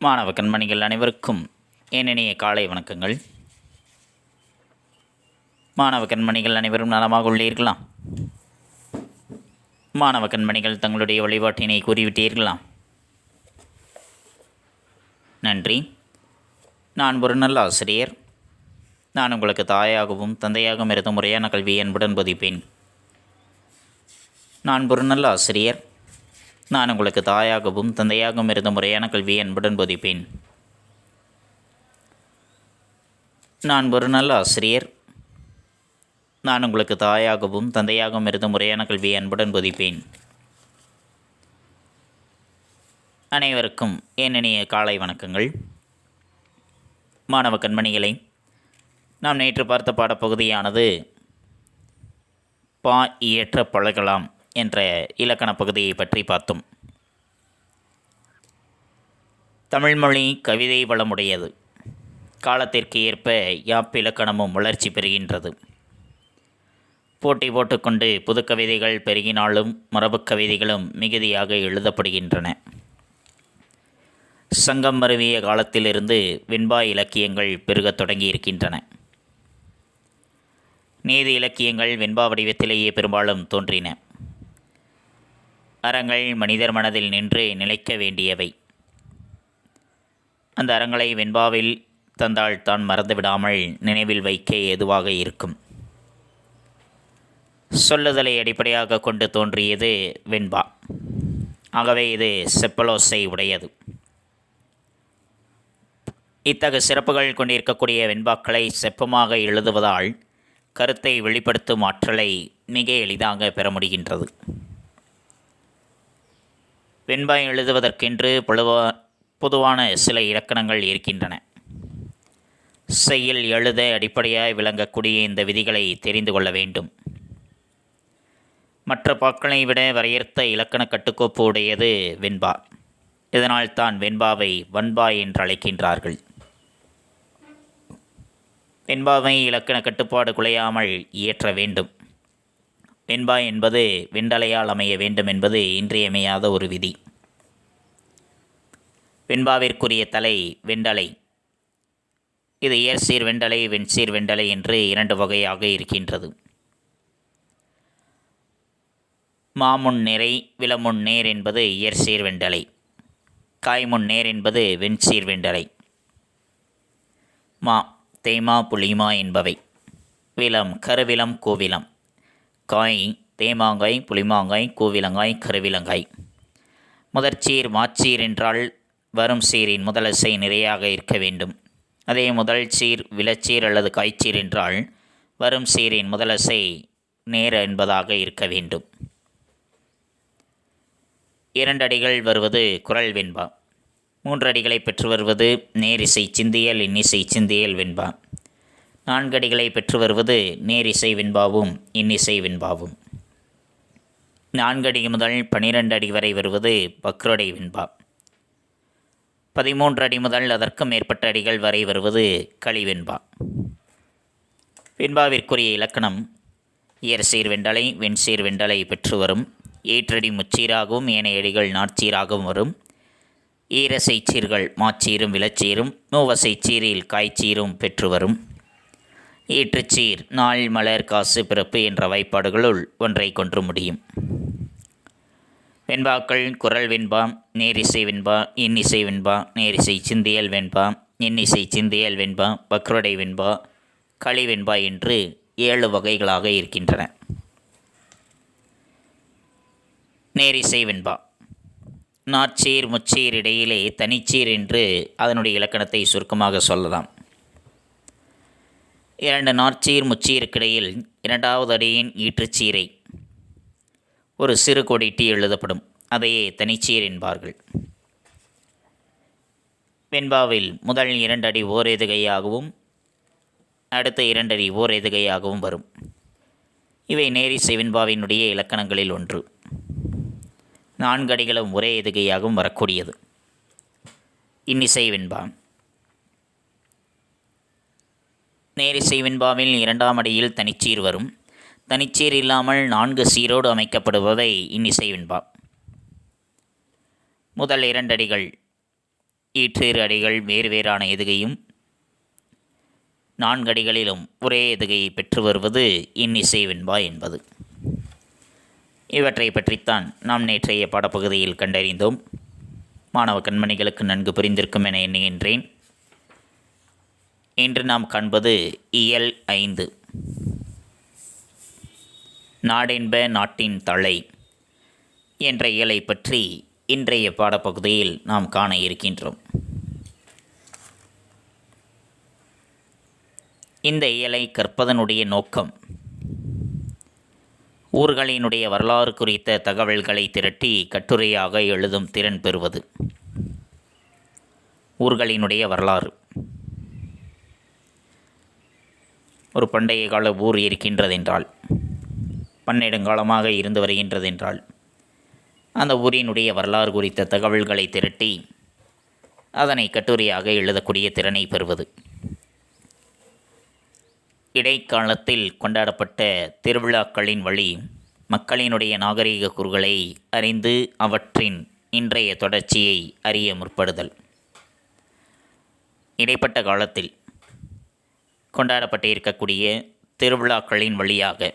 மாணவ கண்மணிகள் அனைவருக்கும் என் இனிய காலை வணக்கங்கள். மாணவ கண்மணிகள் அனைவரும் நலமாக உள்ளீர்களா? மாணவ கண்மணிகள் தங்களுடைய வழிபாட்டினை கூறிவிட்டீர்களா? நன்றி. நான் ஒரு நல்ல ஆசிரியர். நான் உங்களுக்கு தாயாகவும் தந்தையாகவும் இருந்த முறையான கல்வியை அன்புடன் போதிப்பேன். நான் ஒரு நல்ல ஆசிரியர். நான் உங்களுக்கு தாயாகவும் தந்தையாகவும் இருந்த முறையான கல்வியை அன்புடன் போதிப்பேன். நான் ஒரு நல்ல ஆசிரியர். நான் உங்களுக்கு தாயாகவும் தந்தையாகவும் இருந்த முறையான கல்வியை அன்புடன் போதிப்பேன். அனைவருக்கும் என் இனிய காலை வணக்கங்கள். மாணவ கண்மணிகளை, நாம் நேற்று பார்த்த பாடப்பகுதியானது பா இயற்ற பழகலாம் என்ற இலக்கண பகுதியை பற்றி பார்த்தோம். தமிழ்மொழி கவிதை வளமுடையது. காலத்திற்கு ஏற்ப யாப்பிலக்கணமும் வளர்ச்சி பெறுகின்றது. போட்டி போட்டுக்கொண்டு புது கவிதைகள் பெருகினாலும் மரபு கவிதைகளும் மிகுதியாக எழுதப்படுகின்றன. சங்கம் மருவிய காலத்திலிருந்து வெண்பா இலக்கியங்கள் பெருகத் தொடங்கியிருக்கின்றன. நீதி இலக்கியங்கள் வெண்பா வடிவத்திலேயே பெரும்பாலும் தோன்றின. அறங்கள் மனிதர் மனதில் நின்று நிலைக்க வேண்டியவை. அந்த அறங்களை வெண்பாவில் தந்தால் தான் மறந்துவிடாமல் நினைவில் வைக்க ஏதுவாக இருக்கும். சொல்லுதலை அடிப்படையாக கொண்டு தோன்றியது வெண்பா. ஆகவே இது செப்பலோசை உடையது. இத்தகு சிறப்புகள் கொண்டிருக்கக்கூடிய வெண்பாக்களை செப்பமாக எழுதுவதால் கருத்தை வெளிப்படுத்தும் ஆற்றலை மிக எளிதாக பெற முடிகின்றது. வெண்பா எழுதுவதற்கென்று பொதுவான சில இலக்கணங்கள் இருக்கின்றன. செய்யுள் எழுத அடிப்படையாய் விளங்கக்கூடிய இந்த விதிகளை தெரிந்து கொள்ள வேண்டும். மற்ற பாக்களை விட வரையறுத்த இலக்கண கட்டுக்கோப்பு உடையது வெண்பா. இதனால் தான் வெண்பாவை வன்பா என்று அழைக்கின்றார்கள். வெண்பாவை இலக்கண கட்டுப்பாடு குலையாமல் இயற்ற வேண்டும். வெண்பா என்பது வெண்டலையால் அமைய வேண்டும் என்பது இன்றியமையாத ஒரு விதி. வெண்பாவிற்குரிய தலை வெண்டலை. இது இயற்சீர் வெண்டலை, வெண்சீர் வெண்டலை என்று இரண்டு வகையாக இருக்கின்றது. மாமுன் நிறை விளமுன் நேர் என்பது இயற்சீர் வெண்டலை. காய்முன் நேர் என்பது வெண்சீர் வெண்டலை. மா தேமா புளிமா என்பவை. விளம் கருவிளம் கோவிலம். காய் தேமாங்காய் புளிமாங்காய் கூவிலங்காய் கருவிலங்காய். முதற்சீர் மாச்சீர் என்றால் வரும் சீரின் முதலசை நிறையாக இருக்க வேண்டும். அதே முதல் சீர் விளச்சீர் அல்லது காய்ச்சீர் என்றால் வரும் சீரின் முதலசை நேர் என்பதாக இருக்க வேண்டும். இரண்டடிகள் வருவது குரல் வெண்பா. மூன்றடிகளை பெற்று வருவது நேரிசை சிந்தியல் இன்னிசை சிந்தியல் வெண்பா. நான்கடிகளை பெற்று வருவது நேரிசை வெண்பாவும் இன்னிசை வெண்பாவும். 4 அடி முதல் 12 அடி வரை வருவது பக்ரோடை வெண்பா. 13 அடி முதல் அதற்கும் மேற்பட்ட அடிகள் வரை வருவது களிவெண்பா. வெண்பாவிற்குரிய இலக்கணம் இயற்சீர் வெண்டலை வெண்சீர் வெண்டலை பெற்று வரும். ஏற்றடி முச்சீராகவும் ஏனைய அடிகள் நாட்சீராகவும் வரும். ஈரசைச்சீர்கள் மாச்சீரும் விளச்சீரும் மூவசைச்சீரில் காய்ச்சீரும் பெற்று வரும். ஈற்றுச்சீர் நாள் மலர் காசு பிறப்பு என்ற வாய்ப்பாடுகளுள் ஒன்றை கொன்று முடியும். வெண்பாக்கள் குரல் வெண்பா, நேரிசை வெண்பா, இன்னிசை வெண்பா, நேரிசை சிந்தியல் வெண்பா, இன்னிசை சிந்தியல் வெண்பா, பக்ரோடை வெண்பா, களிவெண்பா என்று 7 வகைகளாக இருக்கின்றன. நேரிசை வெண்பா நாற்சீர் முச்சீர் இடையிலே தனிச்சீர் என்று அதனுடைய இலக்கணத்தை சுருக்கமாக சொல்லலாம். 2 நாற்சீர் முச்சீருக்கிடையில் 2வது அடியின் ஈற்றுச்சீரை ஒரு சிறு கோடிட்டு எழுதப்படும். அதையே தனிச்சீர் என்பார்கள். வெண்பாவில் முதல் 2 அடி ஓர் எதுகையாகவும் அடுத்த 2 அடி ஓர் எதுகையாகவும் வரும். இவை நேரிசை வெண்பாவினுடைய இலக்கணங்களில் ஒன்று. 4 அடிகளும் ஒரே எதுகையாகவும் வரக்கூடியது. இன்னிசை வெண்பா நேரிசை வெண்பாவில் 2ஆம் அடியில் தனிச்சீர் வரும். தனிச்சீர் இல்லாமல் 4 சீரோடு அமைக்கப்படுபவை இன்னிசை வெண்பா. முதல் 2 அடிகள் ஈற்றேறு அடிகள் வேறு வேறான எதுகையும் 4 அடிகளிலும் ஒரே எதுகையை பெற்று வருவது இன்னிசை வெண்பா என்பது. இவற்றை பற்றித்தான் நாம் நேற்றைய பாடப்பகுதியில் கண்டறிந்தோம். மாணவ கண்மணிகளுக்கு நன்கு புரிந்திருக்கும் என எண்ணுகின்றேன். இன்று நாம் காண்பது இயல் 5, நாடென்ப நாட்டின் தலை என்ற இயலை பற்றி இன்றைய பாடப்பகுதியில் நாம் காண இருக்கின்றோம். இந்த இயலை கற்பதனுடைய நோக்கம் ஊர்களினுடைய வரலாறு குறித்த தகவல்களை திரட்டி கட்டுரையாக எழுதும் திறன் பெறுவது. ஊர்களினுடைய வரலாறு, ஒரு பண்டைய கால ஊர் இருக்கின்றதென்றால், பன்னெடுங்காலமாக இருந்து வருகின்றதென்றால், அந்த ஊரினுடைய வரலாறு குறித்த தகவல்களை திரட்டி அதனை கட்டுரையாக எழுதக்கூடிய திறனை பெறுவது. இடைக்காலத்தில் கொண்டாடப்பட்ட திருவிழாக்களின் வழி மக்களினுடைய நாகரிக கூறுகளை அறிந்து அவற்றின் இன்றைய தொடர்ச்சியை அறிய முற்படுதல். இடைப்பட்ட காலத்தில் கொண்டாடப்பட்டு இருக்கக்கூடிய திருவிழாக்களின் வழியாக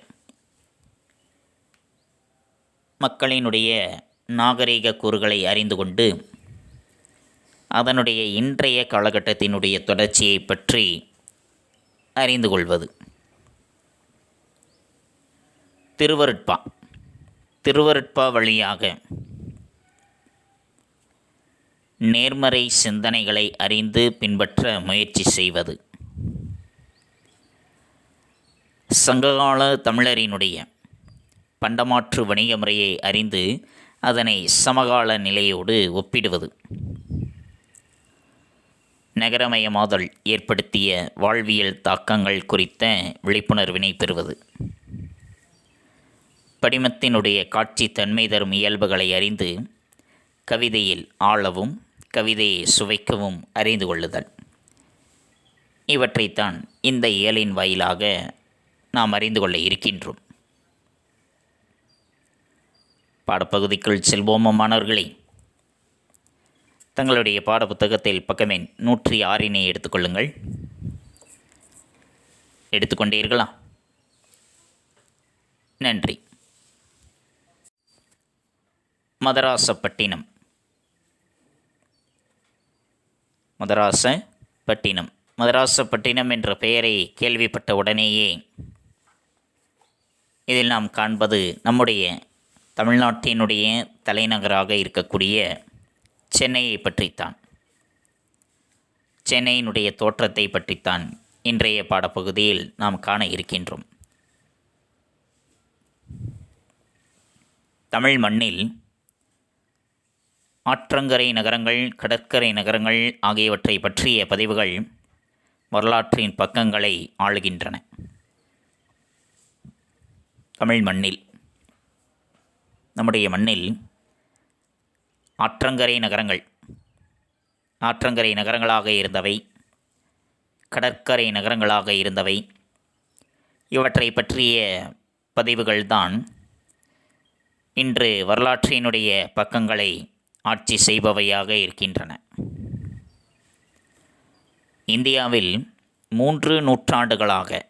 மக்களினுடைய நாகரிக கூறுகளை அறிந்து கொண்டு அதனுடைய இன்றைய காலகட்டத்தினுடைய தொடர்ச்சியை பற்றி அறிந்து கொள்வது. திருவருட்பா வழியாக நேர்மறை சிந்தனைகளை அறிந்து பின்பற்ற முயற்சி செய்வது. சங்ககால தமிழரினுடைய பண்டமாற்று வணிக முறையை அறிந்து அதனை சமகால நிலையோடு ஒப்பிடுவது. நகரமயமாதல் ஏற்படுத்திய வாழ்வியல் தாக்கங்கள் குறித்த விழிப்புணர்வினை பெறுவது. படிமத்தினுடைய காட்சி தன்மை தரும் இயல்புகளை அறிந்து கவிதையில் ஆளவும் கவிதையை சுவைக்கவும் அறிந்து கொள்ளுதல். இவற்றைத்தான் இந்த இயலின் வாயிலாக நாம் அறிந்து கொள்ள இருக்கின்றோம். பாடப்பகுதிக்குள் செல்வோமா மாணவர்களே? தங்களுடைய பாடப்புத்தகத்தில் பக்கமே 106 எடுத்துக்கொள்ளுங்கள். எடுத்துக்கொண்டீர்களா? நன்றி. மதராசப்பட்டினம். மதராசப்பட்டினம் என்ற பெயரை கேள்விப்பட்ட உடனேயே இதில் நாம் காண்பது நம்முடைய தமிழ்நாட்டினுடைய தலைநகராக இருக்கக்கூடிய சென்னையை பற்றித்தான், சென்னையினுடைய தோற்றத்தை பற்றித்தான் இன்றைய பாடப்பகுதியில் நாம் காண இருக்கின்றோம். தமிழ் மண்ணில் ஆற்றங்கரை நகரங்கள், கடற்கரை நகரங்கள் ஆகியவற்றை பற்றிய பதிவுகள் வரலாற்றின் பக்கங்களை ஆளுகின்றன. தமிழ் மண்ணில், நம்முடைய மண்ணில் ஆற்றங்கரை நகரங்களாக இருந்தவை, கடற்கரை நகரங்களாக இருந்தவை, இவற்றை பற்றிய பதிவுகள்தான் இன்று வரலாற்றினுடைய பக்கங்களை ஆட்சி செய்பவையாக இருக்கின்றன. இந்தியாவில் 3 நூற்றாண்டுகளாக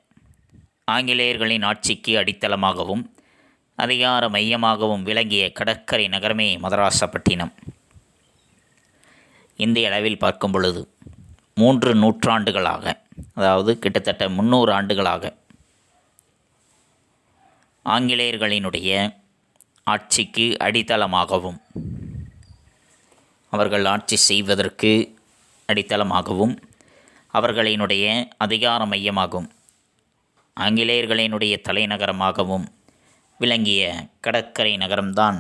ஆங்கிலேயர்களின் ஆட்சிக்கு அடித்தளமாகவும் அதிகார மையமாகவும் விளங்கிய கடற்கரை நகரமே மதராசப்பட்டினம். இந்திய அளவில் பார்க்கும் பொழுது 3 நூற்றாண்டுகளாக, அதாவது கிட்டத்தட்ட 300 ஆண்டுகளாக ஆங்கிலேயர்களினுடைய ஆட்சிக்கு அடித்தளமாகவும் அவர்கள் ஆட்சி செய்வதற்கு அடித்தளமாகவும் அவர்களினுடைய அதிகார மையமாகவும் ஆங்கிலேயர்களினுடைய தலைநகரமாகவும் விளங்கிய கடற்கரை நகரம்தான்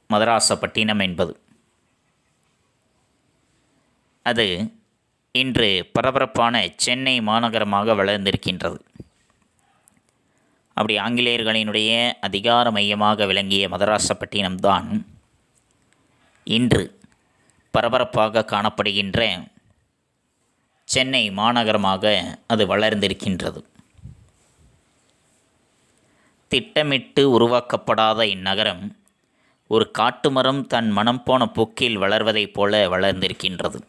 மதராசப்பட்டினம் என்பது. அது இன்று பரபரப்பான சென்னை மாநகரமாக வளர்ந்திருக்கின்றது. அப்படி ஆங்கிலேயர்களினுடைய அதிகார மையமாக விளங்கிய மதராசப்பட்டினம்தான் இன்று பரபரப்பாக காணப்படுகின்ற சென்னை மாநகரமாக அது வளர்ந்திருக்கின்றது. திட்டமிட்டு உருவாக்கப்படாத இந்நகரம் ஒரு காட்டு மரம் தன் மனம் போன போக்கில் வளர்வதைப் போல வளர்ந்திருக்கின்றது.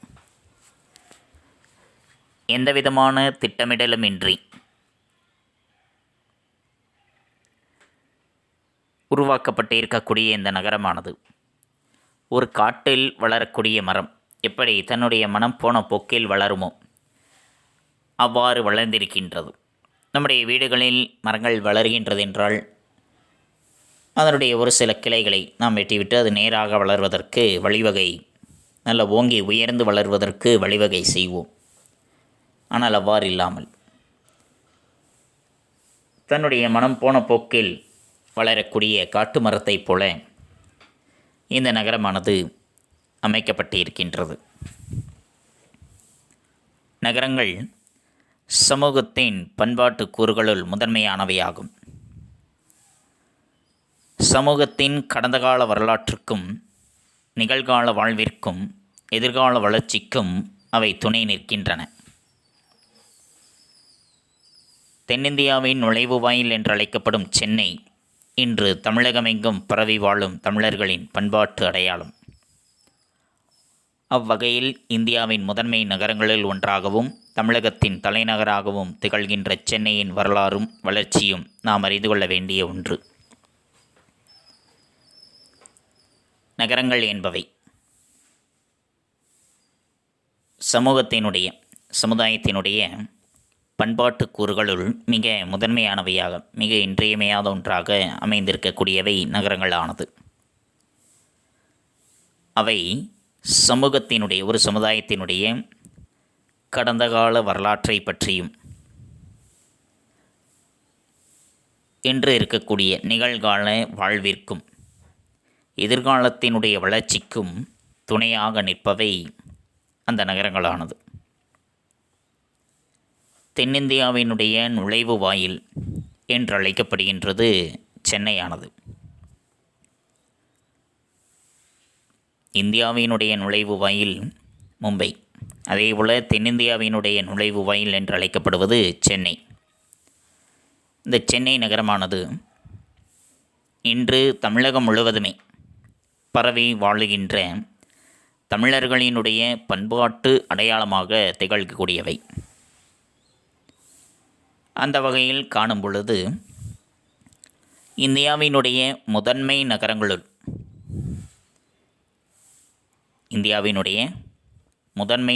எந்தவிதமான திட்டமிடலுமின்றி உருவாக்கப்பட்டு இருக்கக்கூடிய இந்த நகரமானது ஒரு காட்டில் வளரக்கூடிய மரம் எப்படி தன்னுடைய மனம் போன போக்கில் வளருமோ அவ்வாறு வளர்ந்திருக்கின்றது. நம்முடைய வீடுகளில் மரங்கள் வளர்கின்றது என்றால் அதனுடைய ஒரு சில கிளைகளை நாம் வெட்டிவிட்டு அது நேராக வளர்வதற்கு வழிவகை, நல்ல ஓங்கி உயர்ந்து வளர்வதற்கு வழிவகை செய்வோம். ஆனால் அவ்வாறு இல்லாமல் தன்னுடைய மனம் போன போக்கில் வளரக்கூடிய காட்டு மரத்தைப் போல இந்த நகரமானது அமைக்கப்பட்டு இருக்கின்றது. நகரங்கள் சமூகத்தின் பண்பாட்டு கூறுகளுள் முதன்மையானவையாகும். சமூகத்தின் கடந்த கால வரலாற்றுக்கும் நிகழ்கால வாழ்விற்கும் எதிர்கால வளர்ச்சிக்கும் அவை துணை நிற்கின்றன. தென்னிந்தியாவின் நுழைவுவாயில் என்றழைக்கப்படும் சென்னை இன்று தமிழகமெங்கும் பரவி வாழும் தமிழர்களின் பண்பாட்டு அடையாளம். அவ்வகையில் இந்தியாவின் முதன்மை நகரங்களில் ஒன்றாகவும் தமிழகத்தின் தலைநகராகவும் திகழ்கின்ற சென்னையின் வரலாறும் வளர்ச்சியும் நாம் அறிந்து கொள்ள வேண்டிய ஒன்று. நகரங்கள் என்பவை சமுதாயத்தினுடைய பண்பாட்டு கூறுகளுள் மிக முதன்மையானவையாக, மிக இன்றியமையாத ஒன்றாக அமைந்திருக்கக்கூடியவை நகரங்களானது. அவை சமூகத்தினுடைய, ஒரு சமுதாயத்தினுடைய கடந்த கால வரலாற்றை பற்றியும் இன்று இருக்கக்கூடிய நிகழ்கால வாழ்விற்கும் எதிர்காலத்தினுடைய வளர்ச்சிக்கும் துணையாக நிற்பவை அந்த நகரங்களானது. தென்னிந்தியாவினுடைய நுழைவு வாயில் என்று அழைக்கப்படுகின்றது சென்னையானது. இந்தியாவினுடைய நுழைவு வாயில் மும்பை, அதேபோல் தென்னிந்தியாவினுடைய நுழைவு வாயில் என்று அழைக்கப்படுவது சென்னை. இந்த சென்னை நகரமானது இன்று தமிழகம் முழுவதுமே பரவி வாழுகின்ற தமிழர்களினுடைய பண்பாட்டு அடையாளமாக திகழக்கூடியவை. அந்த வகையில் காணும் பொழுது இந்தியாவினுடைய முதன்மை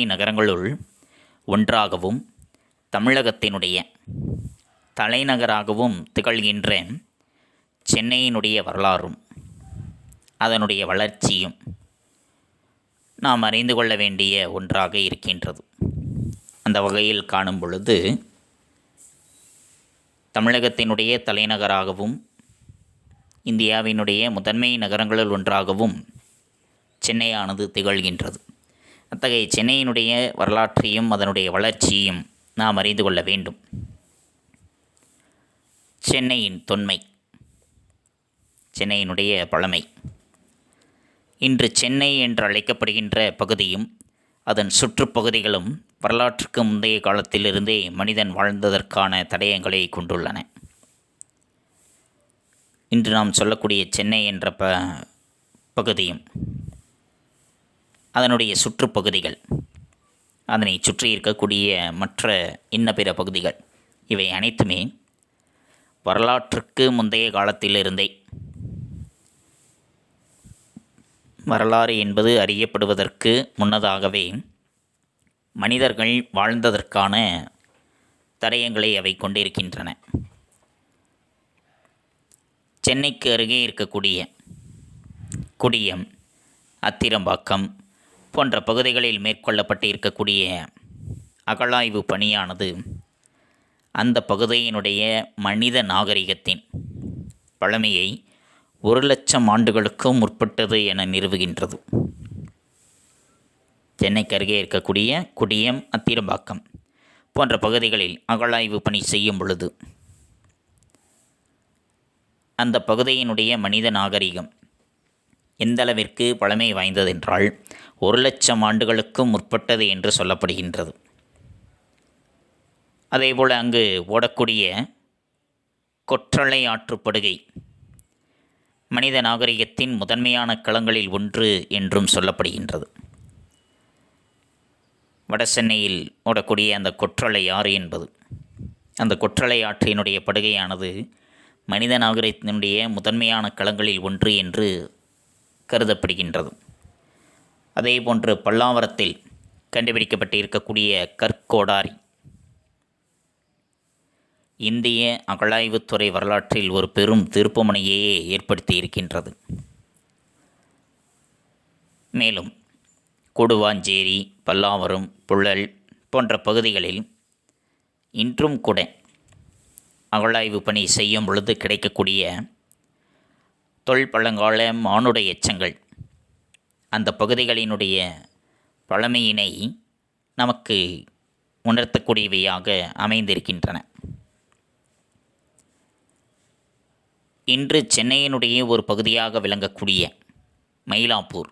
நகரங்களுள் ஒன்றாகவும் தமிழகத்தினுடைய தலைநகராகவும் திகழ்கின்ற சென்னையினுடைய வரலாறும் அதனுடைய வளர்ச்சியும் நாம் அறிந்து கொள்ள வேண்டிய ஒன்றாக இருக்கின்றது. அந்த வகையில் காணும் பொழுது தமிழகத்தினுடைய தலைநகராகவும் இந்தியாவினுடைய முதன்மை நகரங்களுள் ஒன்றாகவும் சென்னையானது திகழ்கின்றது. அத்தகைய சென்னையினுடைய வரலாற்றையும் அதனுடைய வளர்ச்சியையும் நாம் அறிந்து கொள்ள வேண்டும். சென்னையின் தொன்மை, சென்னையினுடைய பழமை. இன்று சென்னை என்று அழைக்கப்படுகின்ற பகுதியும் அதன் சுற்றுப்பகுதிகளும் வரலாற்றுக்கு முந்தைய காலத்திலிருந்தே மனிதன் வாழ்ந்ததற்கான தடயங்களை கொண்டுள்ளன. இன்று நாம் சொல்லக்கூடிய சென்னை என்ற பகுதியும் அதனுடைய சுற்றுப்பகுதிகள், அதனை சுற்றி இருக்கக்கூடிய மற்ற இன்ன பிற பகுதிகள், இவை அனைத்துமே வரலாற்றுக்கு முந்தைய காலத்திலிருந்தே, வரலாறு என்பது அறியப்படுவதற்கு முன்னதாகவே மனிதர்கள் வாழ்ந்ததற்கான தடயங்களை அவை கொண்டிருக்கின்றன. சென்னைக்கு அருகே இருக்கக்கூடிய குடியம், அத்திரம்பாக்கம் போன்ற பகுதிகளில் மேற்கொள்ளப்பட்டு இருக்கக்கூடிய அகழாய்வு பணியானது அந்த பகுதியினுடைய மனித நாகரிகத்தின் பழமையை 1,00,000 ஆண்டுகளுக்கும் முற்பட்டது என நிறுவுகின்றது. சென்னைக்கு அருகே இருக்கக்கூடிய குடியம், அத்திரம்பாக்கம் போன்ற பகுதிகளில் அகழாய்வு பணி செய்யும் பொழுது அந்த பகுதியினுடைய மனித நாகரிகம் எந்த அளவிற்கு பழமை வாய்ந்ததென்றால் 1,00,000 ஆண்டுகளுக்கும் முற்பட்டது என்று சொல்லப்படுகின்றது. அதேபோல் அங்கு ஓடக்கூடிய கொற்றளை ஆற்றுப்படுகை மனித நாகரிகத்தின் முதன்மையான களங்களில் ஒன்று என்றும் சொல்லப்படுகின்றது. வட சென்னையில் ஓடக்கூடிய அந்த கொற்றலை ஆறு என்பது, அந்த கொற்றலை ஆற்றினுடைய படுகையானது மனித நாகரிகத்தினுடைய முதன்மையான களங்களில் ஒன்று என்று கருதப்படுகின்றது. அதேபோன்று பல்லாவரத்தில் கண்டுபிடிக்கப்பட்டு இருக்கக்கூடிய கற்கோடாரி இந்திய அகழாய்வுத்துறை வரலாற்றில் ஒரு பெரும் திருப்புமுனையையே ஏற்படுத்தி இருக்கின்றது. மேலும் கூடுவாஞ்சேரி, பல்லாவரம், புழல் போன்ற பகுதிகளில் இன்றும் கூட அகழாய்வு பணி செய்யும் பொழுது கிடைக்கக்கூடிய தொல்பழங்கால மானுட எச்சங்கள் அந்த பகுதிகளினுடைய பழமையினை நமக்கு உணர்த்தக்கூடியவையாக அமைந்திருக்கின்றன. இன்று சென்னையினுடைய ஒரு பகுதியாக விளங்கக்கூடிய மயிலாப்பூர்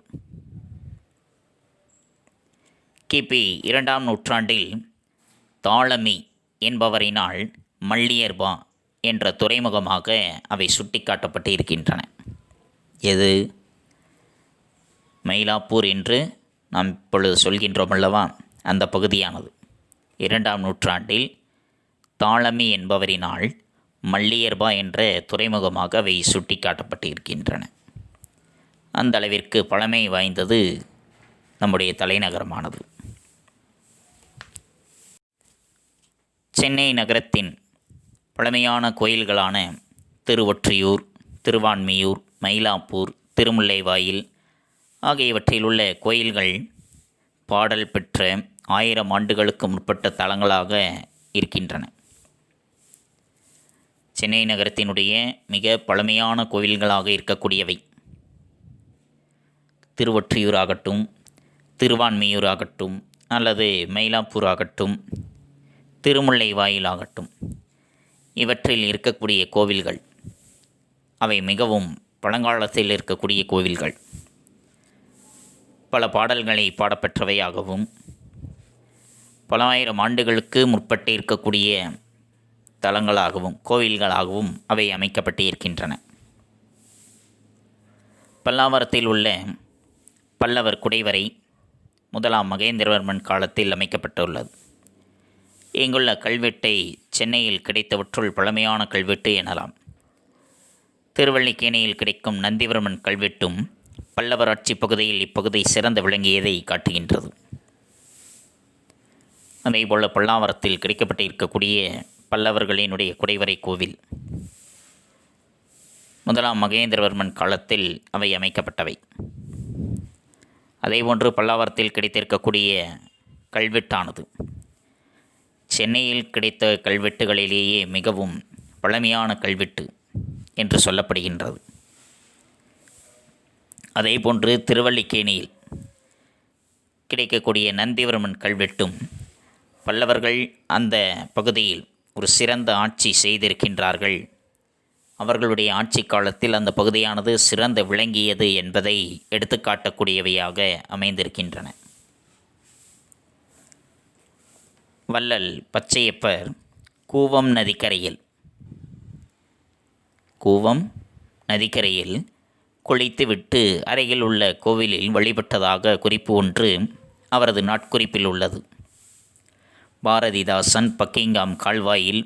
கிபி 2ஆம் நூற்றாண்டில் தாளமி என்பவரினால் மல்லியர்பா என்ற துறைமுகமாக அவை சுட்டிக்காட்டப்பட்டு இருக்கின்றன. எது மயிலாப்பூர் என்று நாம் இப்பொழுது சொல்கின்றோம் அல்லவா, அந்த பகுதியானது 2ஆம் நூற்றாண்டில் தாளமி என்பவரினால் மல்லியர்பா என்ற துறைமுகமாக அவை சுட்டிக்காட்டப்பட்டு இருக்கின்றன. அந்த அளவிற்கு பழமை வாய்ந்தது நம்முடைய தலைநகரமானது. சென்னை நகரத்தின் பழமையான கோயில்களான திருவொற்றியூர், திருவான்மியூர், மயிலாப்பூர், திருமுல்லைவாயில் ஆகியவற்றில் உள்ள கோயில்கள் பாடல் பெற்ற 1000 ஆண்டுகளுக்கு முற்பட்ட தலங்களாக இருக்கின்றன. சென்னை நகரத்தினுடைய மிக பழமையான கோவில்களாக இருக்கக்கூடியவை திருவொற்றியூர் ஆகட்டும், திருவான்மியூர் ஆகட்டும், அல்லது மயிலாப்பூர் ஆகட்டும், திருமுல்லைவாயில் ஆகட்டும், இவற்றில் இருக்கக்கூடிய கோவில்கள் அவை மிகவும் பழங்காலத்தில் இருக்கக்கூடிய கோவில்கள். பல பாடல்களை பாடப்பெற்றவையாகவும் பல 1000 ஆண்டுகளுக்கு முற்பட்டு இருக்கக்கூடிய தலங்களாகவும் கோவில்களாகவும் அவை அமைக்கப்பட்டு இருக்கின்றன. பல்லாவரத்தில் உள்ள பல்லவர் குடைவரை 1ஆம் மகேந்திரவர்மன் காலத்தில் அமைக்கப்பட்டுள்ளது. இங்குள்ள கல்வெட்டை சென்னையில் கிடைத்தவற்றுள் பழமையான கல்வெட்டு எனலாம். திருவல்லிக்கேணியில் கிடைக்கும் நந்திவர்மன் கல்வெட்டும் பல்லவர் ஆட்சி பகுதியில் இப்பகுதி சிறந்து விளங்கியதை காட்டுகின்றது. அதேபோல் பல்லாவரத்தில் கிடைக்கப்பட்டு இருக்கக்கூடிய பல்லவர்களினுடைய குடைவரை கோவில் 1ஆம் மகேந்திரவர்மன் காலத்தில் அவை அமைக்கப்பட்டவை. அதேபோன்று பல்லாவரத்தில் கிடைத்திருக்கக்கூடிய கல்வெட்டானது சென்னையில் கிடைத்த கல்வெட்டுகளிலேயே மிகவும் பழமையான கல்வெட்டு என்று சொல்லப்படுகின்றது. அதேபோன்று திருவல்லிக்கேணியில் கிடைக்கக்கூடிய நந்திவர்மன் கல்வெட்டும் பல்லவர்கள் அந்த பகுதியில் ஒரு சிறந்த ஆட்சி செய்திருக்கின்றார்கள், அவர்களுடைய ஆட்சி காலத்தில் அந்த பகுதியானது சிறந்து விளங்கியது என்பதை எடுத்துக்காட்டக்கூடியவையாக அமைந்திருக்கின்றன. வள்ளல் பச்சையப்பர் கூவம் நதிக்கரையில் குளித்துவிட்டு அருகில் உள்ள கோவிலில் வழிபட்டதாக குறிப்பு ஒன்று அவரது நாட்குறிப்பில் உள்ளது. பாரதிதாசன் பக்கிங்காம் கால்வாயில்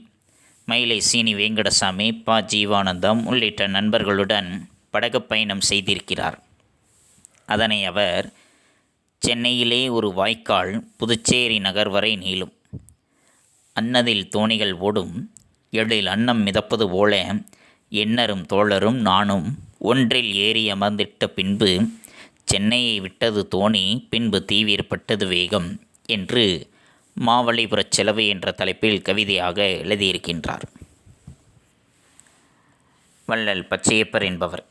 மயிலை சீனி வெங்கடசாமி, ப. ஜீவானந்தம் உள்ளிட்ட நண்பர்களுடன் படகு பயணம் செய்திருக்கிறார். அதனை அவர் சென்னையிலே ஒரு வாய்க்கால் புதுச்சேரி நகர் வரை நீளும், அன்னதில் தோணிகள் ஓடும், எழில் அன்னம் மிதப்பது போல எண்ணரும் தோழரும் நானும் ஒன்றில் ஏறி அமர்ந்திட்ட பின்பு சென்னையை விட்டது தோணி, பின்பு தீவிரப்பட்டது வேகம் என்று மாவலிபுரச் செலவு என்ற தலைப்பில் கவிதையாக எழுதியிருக்கின்றார். வள்ளல் பச்சையப்பர் என்பவர்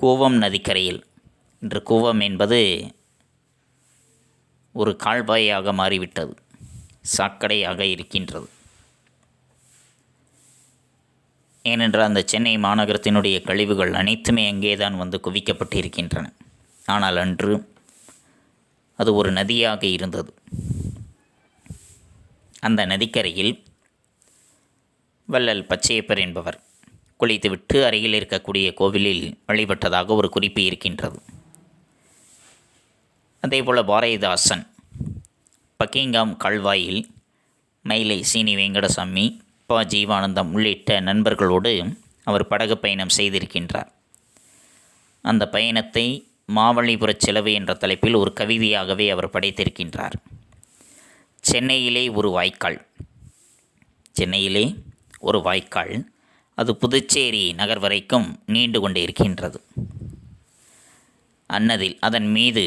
கூவம் நதிக்கரையில், இன்று கூவம் என்பது ஒரு கால்வாயாக மாறிவிட்டது, சாக்கடையாக இருக்கின்றது. ஏனென்றால் அந்த சென்னை மாநகரத்தினுடைய கழிவுகள் அனைத்துமே அங்கேதான் வந்து குவிக்கப்பட்டு இருக்கின்றன. ஆனால் அன்று அது ஒரு நதியாக இருந்தது. அந்த நதிக்கரையில் வள்ளல் பச்சையப்பர் என்பவர் குளித்துவிட்டு அருகில் இருக்கக்கூடிய கோவிலில் வழிபட்டதாக ஒரு குறிப்பு இருக்கின்றது. அதேபோல் பாரதிதாசன் பக்கிங்காம் கால்வாயில் மயிலை சீனி வெங்கடசாமி, ப. ஜீவானந்தம் உள்ளிட்ட நண்பர்களோடு அவர் படகு பயணம் செய்திருக்கின்றார். அந்த பயணத்தை மாவலிபுரச் செலவு என்ற தலைப்பில் ஒரு கவிதையாகவே அவர் படைத்திருக்கின்றார். சென்னையிலே ஒரு வாய்க்கால் அது புதுச்சேரி நகர் வரைக்கும் நீண்டு கொண்டு இருக்கின்றது. அதன் மீது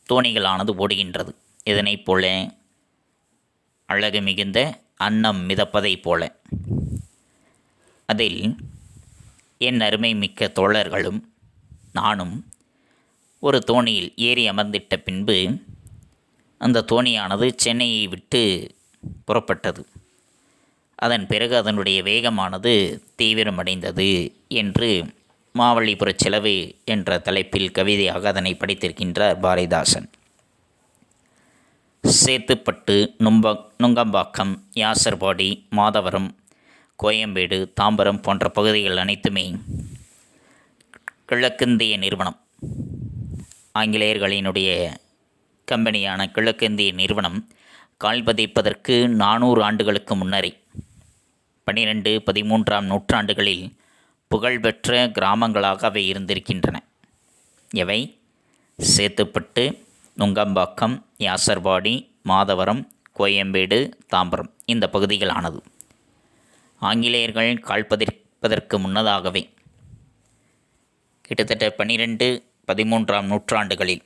தோணிகளானது ஓடுகின்றது. இதனைப் போல அழகு மிகுந்த அன்னம் மிதப்பதைப் போல அதில் என் அருமை மிக்க தோழர்களும் நானும் ஒரு தோணியில் ஏறி அமர்ந்திட்ட பின்பு அந்த தோணியானது சென்னையை விட்டு புறப்பட்டது. அதன் பிறகு அதனுடைய வேகமானது தீவிரமடைந்தது என்று மாவலிபுரச் செலவு என்ற தலைப்பில் கவிதையாக அதனை படித்திருக்கின்றார் பாரதிதாசன். சேத்துப்பட்டு, நுங்கம்பாக்கம், யாசர்பாடி, மாதவரம், கோயம்பேடு, தாம்பரம் போன்ற பகுதிகள் அனைத்துமே கிழக்கிந்திய நிறுவனம், ஆங்கிலேயர்களினுடைய கம்பெனியான கிழக்கிந்திய நிறுவனம் கால் பதிப்பதற்கு 400 ஆண்டுகளுக்கு முன்னரே 12, 13ஆம் நூற்றாண்டுகளில் புகழ்பெற்ற கிராமங்களாக அவை இருந்திருக்கின்றன. எவை? சேத்துப்பட்டு, நுங்கம்பாக்கம், யாசர்பாடி, மாதவரம், கோயம்பேடு, தாம்பரம் இந்த பகுதிகளானது ஆங்கிலேயர்கள் கால் பதிப்பதற்கு முன்னதாகவே கிட்டத்தட்ட 12, 13ஆம் நூற்றாண்டுகளில்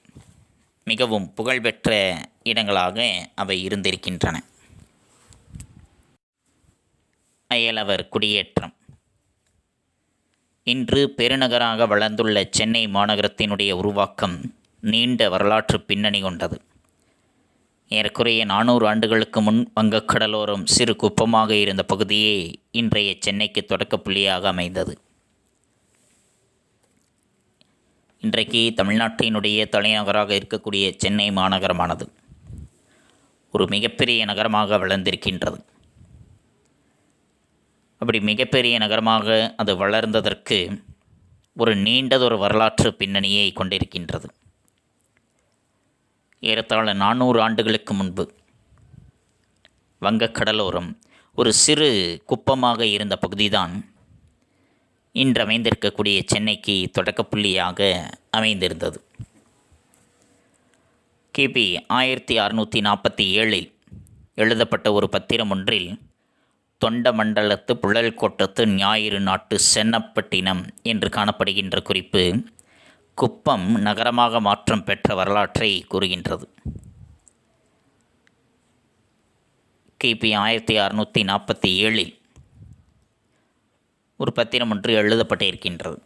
மிகவும் புகழ்பெற்ற இடங்களாக அவை இருந்திருக்கின்றன. அயலவர் குடியேற்றம். இன்று பெருநகராக வளர்ந்துள்ள சென்னை மாநகரத்தினுடைய உருவாக்கம் நீண்ட வரலாற்று பின்னணி கொண்டது. ஏறக்குறைய 400 ஆண்டுகளுக்கு முன் வங்கக்கடலோரம் சிறு குப்பமாக இருந்த பகுதியே இன்றைய சென்னைக்கு தொடக்கப்புள்ளியாக அமைந்தது. இன்றைக்கு தமிழ்நாட்டினுடைய தலைநகராக இருக்கக்கூடிய சென்னை மாநகரமானது ஒரு மிகப்பெரிய நகரமாக வளர்ந்திருக்கின்றது. அப்படி மிகப்பெரிய நகரமாக அது வளர்ந்ததற்கு ஒரு நீண்டதொரு வரலாற்று பின்னணியை கொண்டிருக்கின்றது. ஏறத்தாழ 400 ஆண்டுகளுக்கு முன்பு வங்கக்கடலோரம் ஒரு சிறு குப்பமாக இருந்த பகுதிதான் இன்று அமைந்திருக்கக்கூடிய சென்னைக்கு தொடக்கப்புள்ளியாக அமைந்திருந்தது. கிபி 1647 எழுதப்பட்ட ஒரு பத்திரம் ஒன்றில் தொண்டமண்டலத்து புழல்கோட்டத்து ஞாயிறு நாட்டு சென்னப்பட்டினம் என்று காணப்படுகின்ற குறிப்பு குப்பம் நகரமாக மாற்றம் பெற்ற வரலாற்றை கூறுகின்றது. கிபி 1647 ஒரு பத்திரம் ஒன்று எழுதப்பட்டிருக்கின்றது.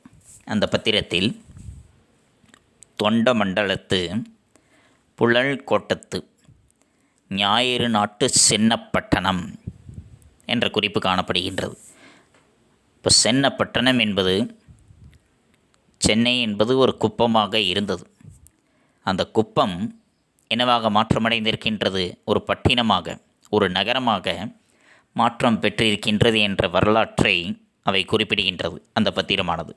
அந்த பத்திரத்தில் தொண்டமண்டலத்து புழல்கோட்டத்து ஞாயிறு நாட்டு சென்னப்பட்டணம் என்ற குறிப்பு காணப்படுகின்றது. இப்போ சென்னப்பட்டணம் என்பது சென்னை என்பது ஒரு குப்பமாக இருந்தது. அந்த குப்பம் என்னவாக மாற்றமடைந்திருக்கின்றது? ஒரு பட்டினமாக, ஒரு நகரமாக மாற்றம் பெற்றிருக்கின்றது என்ற வரலாற்றை அவை குறிப்பிடுகின்றது அந்த பத்திரமானது.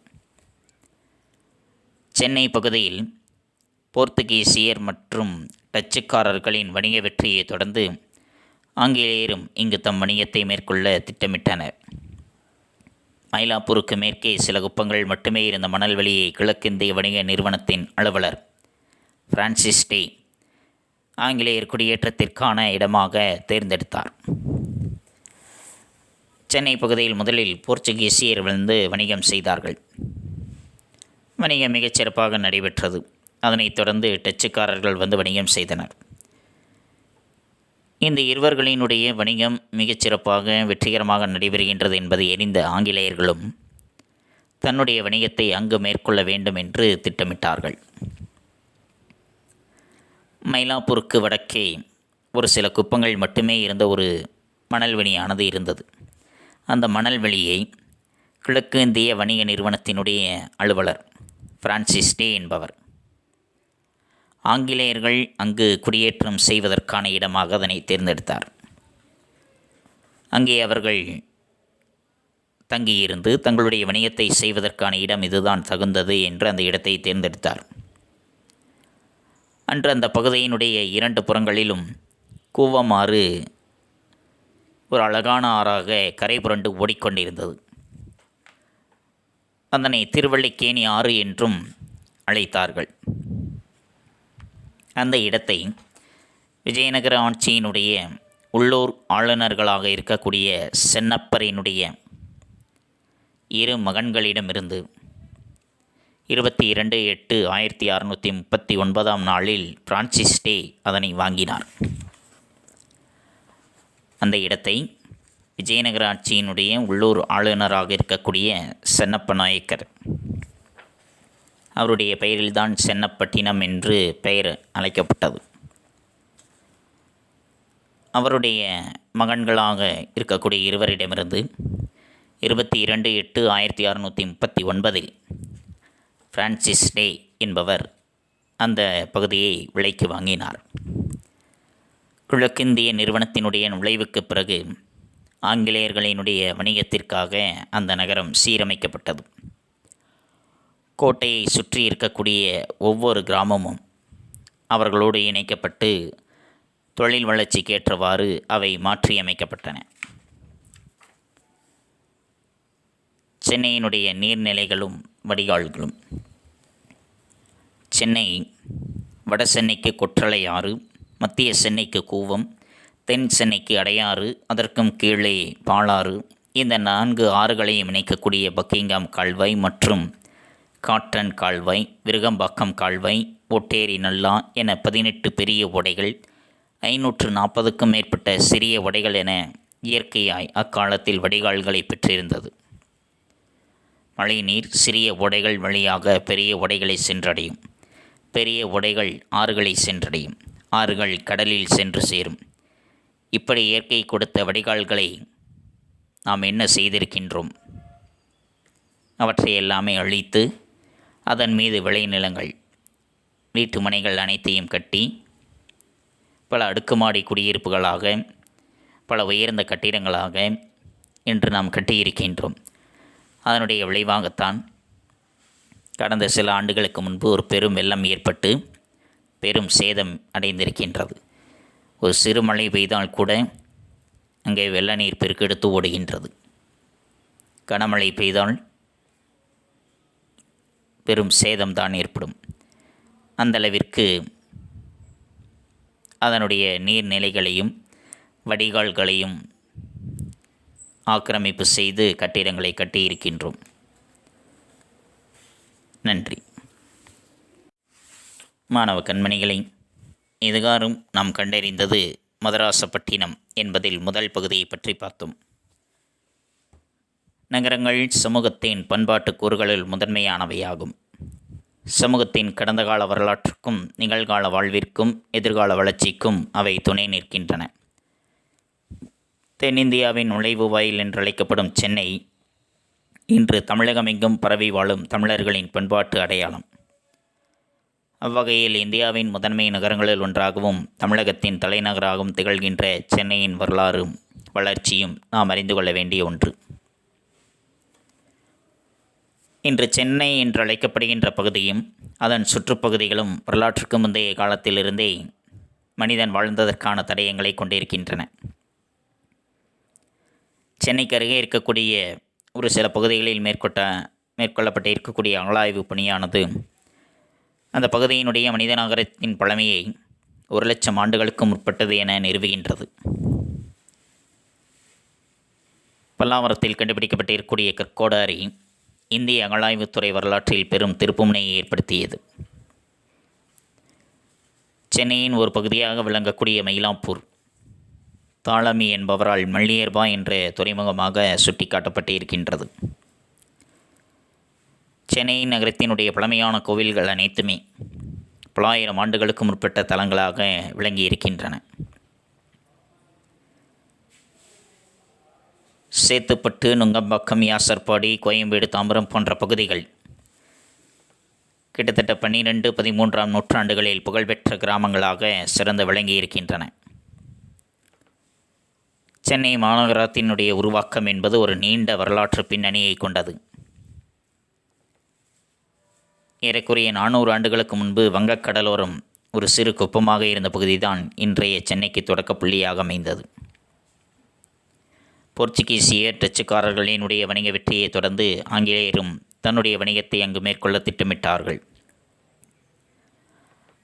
சென்னை பகுதியில் போர்த்துகீசியர் மற்றும் டச்சுக்காரர்களின் வணிக வெற்றியை தொடர்ந்து ஆங்கிலேயரும் இங்கு தம் வணிகத்தை மேற்கொள்ள திட்டமிட்டனர். மயிலாப்பூருக்கு மேற்கே சில குப்பங்கள் மட்டுமே இருந்த மணல்வெளியை கிழக்கிந்திய வணிக நிறுவனத்தின் அலுவலர் பிரான்சிஸ் டே ஆங்கிலேயர் குடியேற்றத்திற்கான இடமாக தேர்ந்தெடுத்தார். சென்னை பகுதியில் முதலில் போர்ச்சுகீசியர் வந்து வணிகம் செய்தார்கள். வணிகம் மிகச்சிறப்பாக நடைபெற்றது. அதனைத் தொடர்ந்து டச்சுக்காரர்கள் வந்து வணிகம் செய்தனர். இந்த இருவர்களினுடைய வணிகம் மிகச்சிறப்பாக வெற்றிகரமாக நடைபெறுகின்றது என்பதை எறிந்த ஆங்கிலேயர்களும் தன்னுடைய வணிகத்தை அங்கு மேற்கொள்ள வேண்டும் என்று திட்டமிட்டார்கள். மயிலாப்பூருக்கு வடக்கே ஒரு சில குப்பங்கள் மட்டுமே இருந்த ஒரு மணல்வெளியானது இருந்தது. அந்த மணல்வெளியை கிழக்கு இந்திய வணிக நிறுவனத்தினுடைய அலுவலர் பிரான்சிஸ் டே என்பவர் ஆங்கிலேயர்கள் அங்கு குடியேற்றம் செய்வதற்கான இடமாக அதனை தேர்ந்தெடுத்தார். அங்கே அவர்கள் தங்கியிருந்து தங்களுடைய வணிகத்தை செய்வதற்கான இடம் இதுதான் தகுந்தது என்று அந்த இடத்தை தேர்ந்தெடுத்தார். அன்று அந்த பகுதியினுடைய 2 புறங்களிலும் கூவமாறு ஒரு அழகான ஆறாக கரை புரண்டு ஓடிக்கொண்டிருந்தது. அதனை திருவல்லிக்கேணி ஆறு என்றும் அழைத்தார்கள். அந்த இடத்தை விஜயநகர ஆட்சியினுடைய உள்ளூர் ஆளுநர்களாக இருக்கக்கூடிய சென்னப்பரினுடைய 2 மகன்களிடமிருந்து 22/8/1639 நாளில் பிரான்சிஸ் டே அதனை வாங்கினார். அந்த இடத்தை விஜயநகர ஆட்சியினுடைய உள்ளூர் ஆளுநராக இருக்கக்கூடிய சென்னப்ப நாயக்கர், அவருடைய பெயரில்தான் சென்னப்பட்டினம் என்று பெயர் அழைக்கப்பட்டது. அவருடைய மகன்களாக இருக்கக்கூடிய இருவரிடமிருந்து 22/8/1639 பிரான்சிஸ் டே என்பவர் அந்த பகுதியை விலைக்கு வாங்கினார். கிழக்கிந்திய நிறுவனத்தினுடைய நுழைவுக்கு பிறகு ஆங்கிலேயர்களினுடைய வணிகத்திற்காக அந்த நகரம் சீரமைக்கப்பட்டது. கோட்டையை சுற்றி இருக்கக்கூடிய ஒவ்வொரு கிராமமும் அவர்களோடு இணைக்கப்பட்டு தொழில் வளர்ச்சிக்கேற்றவாறு அவை மாற்றியமைக்கப்பட்டன. சென்னையினுடைய நீர்நிலைகளும் வடிகால்களும். சென்னை வட சென்னைக்கு கொற்றலை ஆறு, மத்திய சென்னைக்கு கூவம், தென் சென்னைக்கு அடையாறு, அதற்கும் கீழே பாலாறு, இந்த 4 ஆறுகளையும் இணைக்கக்கூடிய பக்கிங்காம் கால்வாய் மற்றும் காட்டன் கால்வாய், விருகம்பாக்கம் கால்வாய், ஒட்டேரி நல்லா என 18 பெரிய ஓடைகள், 540க்கும் மேற்பட்ட சிறிய ஓடைகள் என இயற்கையாய் அக்காலத்தில் வடிகால்களை பெற்றிருந்தது. மழைநீர் சிறிய ஓடைகள் வழியாக பெரிய ஓடைகளை சென்றடையும், பெரிய ஓடைகள் ஆறுகளை சென்றடையும், ஆறுகள் கடலில் சென்று சேரும். இப்படி இயற்கை கொடுத்த வடிகால்களை நாம் என்ன செய்திருக்கின்றோம்? அவற்றை எல்லாமே அழித்து அதன் மீது விளைநிலங்கள், வீட்டு மனைகள் அனைத்தையும் கட்டி பல அடுக்குமாடி குடியிருப்புகளாக, பல உயர்ந்த கட்டிடங்களாக இன்று நாம் கட்டியிருக்கின்றோம். அதனுடைய விளைவாகத்தான் கடந்த சில ஆண்டுகளுக்கு முன்பு ஒரு பெரும் வெள்ளம் ஏற்பட்டு பெரும் சேதம் அடைந்திருக்கின்றது. ஒரு சிறு மழை பெய்தால் கூட அங்கே வெள்ள நீர் பெருக்கெடுத்து ஓடுகின்றது. கனமழை பெய்தால் பெரும் சேதம்தான் ஏற்படும். அந்தளவிற்கு அதனுடைய நீர்நிலைகளையும் வடிகால்களையும் ஆக்கிரமிப்பு செய்து கட்டிடங்களை கட்டியிருக்கின்றோம். நன்றி. மாணவ கண்மணிகளை, இதுகாரும் நாம் கண்டறிந்தது மதராசப்பட்டினம் என்பதில் முதல் பகுதியை பற்றி பார்த்தோம். நகரங்கள் சமூகத்தின் பண்பாட்டு கூறுகளில் முதன்மையானவையாகும். சமூகத்தின் கடந்த கால வரலாற்றுக்கும் நிகழ்கால வாழ்விற்கும் எதிர்கால வளர்ச்சிக்கும் அவை துணை நிற்கின்றன. தென்னிந்தியாவின் நுழைவு வாயில் என்றழைக்கப்படும் சென்னை இன்று தமிழகமெங்கும் பரவி வாழும் தமிழர்களின் பண்பாட்டு அடையாளம். அவ்வகையில் இந்தியாவின் முதன்மை நகரங்களில் ஒன்றாகவும் தமிழகத்தின் தலைநகராகவும் திகழ்கின்ற சென்னையின் வரலாறும் வளர்ச்சியும் நாம் அறிந்து கொள்ள வேண்டிய ஒன்று. இன்று சென்னை என்று அழைக்கப்படுகின்ற பகுதியும் அதன் சுற்றுப்பகுதிகளும் வரலாற்றுக்கு முந்தைய காலத்திலிருந்தே மனிதன் வாழ்ந்ததற்கான தடயங்களை கொண்டிருக்கின்றன. சென்னைக்கு அருகே இருக்கக்கூடிய ஒரு சில பகுதிகளில் மேற்கொள்ளப்பட்டு இருக்கக்கூடிய அகழாய்வு பணியானது அந்த பகுதியினுடைய மனித நகரத்தின் பழமையை 1,00,000 ஆண்டுகளுக்கு முற்பட்டது என நிறுவுகின்றது. பல்லாவரத்தில் கண்டுபிடிக்கப்பட்டிருக்கக்கூடிய கற்கோடாரி இந்திய அகழாய்வுத்துறை வரலாற்றில் பெரும் திருப்புமுனையை ஏற்படுத்தியது. சென்னையின் ஒரு பகுதியாக விளங்கக்கூடிய மயிலாப்பூர் தாளமி என்பவரால் மல்லியர்பா என்ற துறைமுகமாக சுட்டிக்காட்டப்பட்டு இருக்கின்றது. சென்னை நகரத்தினுடைய பழமையான கோவில்கள் அனைத்துமே பல ஆயிரம் ஆண்டுகளுக்கு முற்பட்ட தலங்களாக விளங்கியிருக்கின்றன. சேத்துப்பட்டு, நுங்கம்பாக்கம், யாசர்பாடி, கோயம்பேடு, தாம்பரம் போன்ற பகுதிகள் கிட்டத்தட்ட 12, 13ஆம் நூற்றாண்டுகளில் புகழ்பெற்ற கிராமங்களாக சிறந்து விளங்கியிருக்கின்றன. சென்னை மாநகரத்தினுடைய உருவாக்கம் என்பது ஒரு நீண்ட வரலாற்று பின்னணியை கொண்டது. ஏறக்குறைய 400 ஆண்டுகளுக்கு முன்பு வங்கக்கடலோரம் ஒரு சிறு குப்பமாக இருந்த பகுதிதான் இன்றைய சென்னைக்கு தொடக்க புள்ளியாக அமைந்தது. போர்ச்சுகீசிய டச்சுக்காரர்களினுடைய வணிக வெற்றியை தொடர்ந்து ஆங்கிலேயரும் தன்னுடைய வணிகத்தை அங்கு மேற்கொள்ள திட்டமிட்டார்கள்.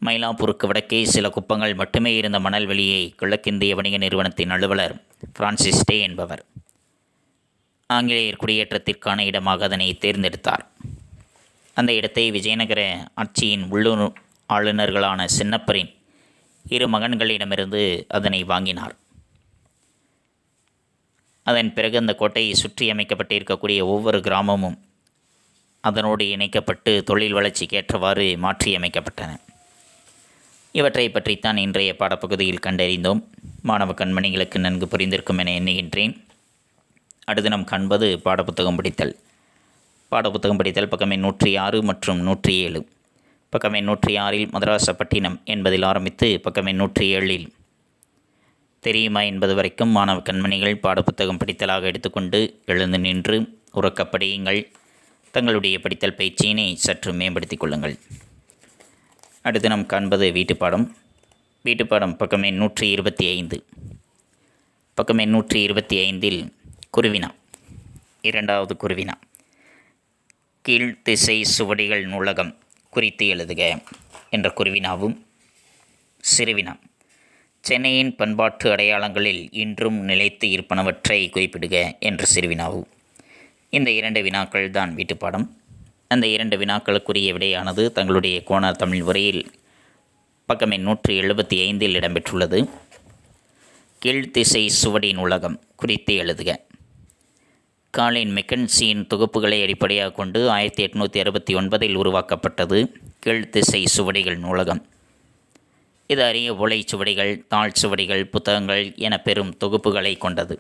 மயிலாப்பூருக்கு வடக்கே சில குப்பங்கள் மட்டுமே இருந்த மணல்வெளியை கிழக்கிந்திய வணிக நிறுவனத்தின் அலுவலர் பிரான்சிஸ் டே என்பவர் ஆங்கிலேயர் குடியேற்றத்திற்கான இடமாக அதனை தேர்ந்தெடுத்தார். அந்த இடத்தை விஜயநகர ஆட்சியின் உள்ளூர் ஆளுநர்களான சின்னப்பரின் 2 மகன்களிடமிருந்து அதனை வாங்கினார். அதன் பிறகு அந்த கோட்டையை சுற்றி அமைக்கப்பட்டிருக்கக்கூடிய ஒவ்வொரு கிராமமும் அதனோடு இணைக்கப்பட்டு தொழில் வளர்ச்சிக்கு ஏற்றவாறு மாற்றியமைக்கப்பட்டன. இவற்றை பற்றித்தான் இன்றைய பாடப்பகுதியில் கண்டறிந்தோம். மாணவ கண்மணிகளுக்கு நன்கு புரிந்திருக்கும் என எண்ணுகின்றேன். அடுத்து நாம் காண்பது பாடப்புத்தகம் படித்தல். பாடப்புத்தகம் படித்தல் பக்கம் எண் 106 மற்றும் 107. பக்கம் எண் 106 மதராசப்பட்டினம் என்பதில் ஆரம்பித்து பக்கம் எண் 107 தெரியுமா என்பது வரைக்கும் மாணவ கண்மணிகள் பாடப்புத்தகம் படித்தலாக எடுத்துக்கொண்டு எழுந்து நின்று உறக்கப்படியுங்கள். தங்களுடைய படித்தல் பயிற்சியினை சற்று மேம்படுத்திக் கொள்ளுங்கள். அடுத்து நாம் காண்பது வீட்டுப்பாடம். வீட்டுப்பாடம் பக்கம் எண் 125. பக்கம் எண் 125 குருவினா. 2வது குருவினா. கீழ்த்திசை சுவடிகள் நூலகம் குறித்து எழுதுக என்ற குருவினாவும், சிறுவினா சென்னையின் பண்பாட்டு அடையாளங்களில் இன்றும் நிலைத்து இருப்பனவற்றை குறிப்பிடுக என்ற சிறுவினாவும். இந்த 2 வினாக்கள் தான் வீட்டுப்பாடம். அந்த 2 வினாக்களுக்குரிய விடையானது தங்களுடைய கோண தமிழ் உரையில் பக்கம் எண் 175 இடம்பெற்றுள்ளது. கீழ்த்திசை சுவடி நூலகம் குறித்து எழுதுக. காலின் மெக்கன்சியின் தொகுப்புகளை அடிப்படையாக கொண்டு 1869 உருவாக்கப்பட்டது கீழ்த்திசை சுவடிகள் நூலகம். இது அரிய ஓலை சுவடிகள், தாழ் சுவடிகள், புத்தகங்கள் என பெரும் தொகுப்புகளை கொண்டது.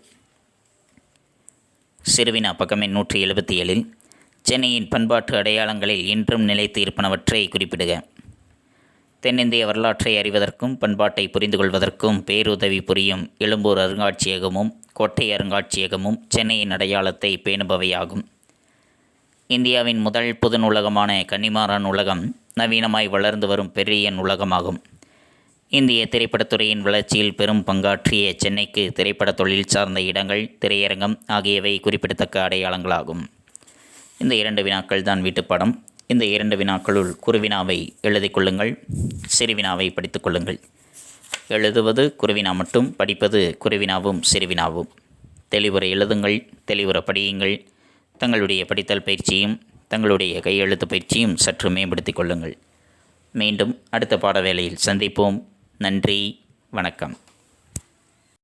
சிறுவினா பக்கம் எண் 177 சென்னையின் பண்பாட்டு அடையாளங்களில் இன்றும் நிலைத்து இருப்பனவற்றை குறிப்பிடுக. தென்னிந்திய வரலாற்றை அறிவதற்கும் பண்பாட்டை புரிந்து கொள்வதற்கும் பேருதவி புரியும் எழும்பூர் அருங்காட்சியகமும் கோட்டை அருங்காட்சியகமும் சென்னையின் அடையாளத்தை பேணுபவையாகும். இந்தியாவின் முதல் பொது நூலகமான கன்னிமாரா நூலகம் நவீனமாய் வளர்ந்து வரும் பெரிய நூலகமாகும். இந்திய திரைப்படத்துறையின் வளர்ச்சியில் பெரும் பங்காற்றிய சென்னைக்கு திரைப்பட தொழில் சார்ந்த இடங்கள், திரையரங்கம் ஆகியவை குறிப்பிடத்தக்க அடையாளங்களாகும். இந்த 2 வினாக்கள் தான் வீட்டுப்பாடம். இந்த 2 வினாக்களுள் குருவினாவை எழுதி கொள்ளுங்கள், சிறுவினாவை படித்து கொள்ளுங்கள். எழுதுவது குருவினா மட்டும், படிப்பது குருவினாவும் சிறுவினாவும். தெளிவுரை எழுதுங்கள், தெளிவுற படியுங்கள். தங்களுடைய படித்தல் பயிற்சியும் தங்களுடைய கையெழுத்து பயிற்சியும் சற்று மேம்படுத்திக் கொள்ளுங்கள். மீண்டும் அடுத்த பாட வேளையில் சந்திப்போம். நன்றி, வணக்கம்.